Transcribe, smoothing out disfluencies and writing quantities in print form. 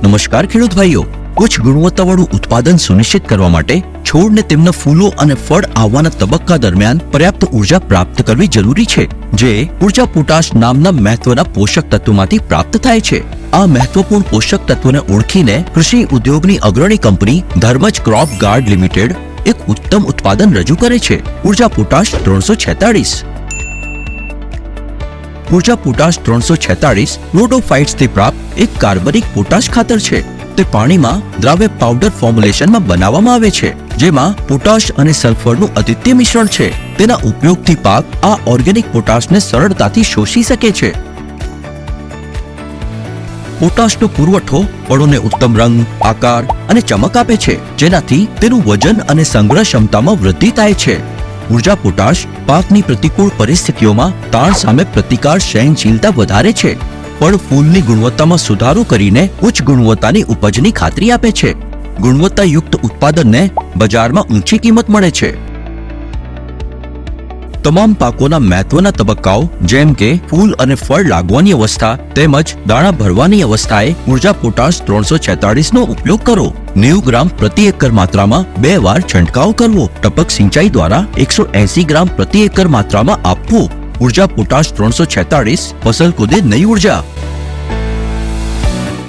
નમસ્કાર ખેડૂત ભાઈઓ, ઉચ્ચ ગુણવત્તાવાળું ઉત્પાદન સુનિશ્ચિત કરવા માટે છોડને તેમના ફૂલો અને ફળ આવવાના તબક્કા દરમિયાન પર્યાપ્ત ઉર્જા પ્રાપ્ત કરવી જરૂરી છે, જે ઉર્જા પોટાશ નામના મહત્વના પોષક તત્વોમાંથી પ્રાપ્ત થાય છે. આ મહત્વપૂર્ણ પોષક તત્વોને ઓળખીને કૃષિ ઉદ્યોગની અગ્રણી company Dharmaj crop guard limited એક ઉત્તમ ઉત્પાદન રજૂ કરે છે, ઉર્જા પોટાશ 346. ઉર્જા પોટાશ 346 રોડોફાઇટ્સથી પ્રાપ્ત એક કાર્બનિક પોટાશ ખાતર છે. તે પાણીમાં દ્રાવ્ય પાવડર ફોર્મ્યુલેશનમાં બનાવવામાં આવે છે, જેમાં પોટાશ અને સલ્ફરનું અદ્વિતીય મિશ્રણ છે. તેના ઉપયોગથી પાક આ ઓર્ગેનિક પોટાશને સરળતાથી શોષી શકે છે. પોટાશનો પુરવઠો ફળોને ઉત્તમ રંગ, આકાર અને ચમક આપે છે, જેનાથી તેનું વજન અને સંગ્રહ ક્ષમતામાં વૃદ્ધિ થાય છે. ઉર્જા પોટાશ પાકની પ્રતિકૂળ પરિસ્થિતિઓમાં તાણ સામે પ્રતિકાર સહનશીલતા વધારે છે. ફળ ફૂલની ગુણવત્તામાં સુધારો કરીને ઉચ્ચ ગુણવત્તાની ઉપજની ખાતરી આપે છે. ગુણવત્તાયુક્ત ઉત્પાદનને બજારમાં ઊંચી કિંમત મળે છે. તમામ પાકોના મહત્વના તબક્કાઓ જેમ કે ફૂલ અને ફળ લાગવાની અવસ્થા તેમજ દાણા ભરવાની અવસ્થાએ ઉર્જા પોટાશ 346 નો ઉપયોગ કરો. 90 ગ્રામ પ્રતિ એકર માત્રામાં 2 વાર છંટકાવ કરવો. ટપક સિંચાઈ દ્વારા 180 ગ્રામ પ્રતિ એકર માત્રામાં આપવું. ઉર્જા પોટાશ 346 ફસલ को दे नई ऊर्जा.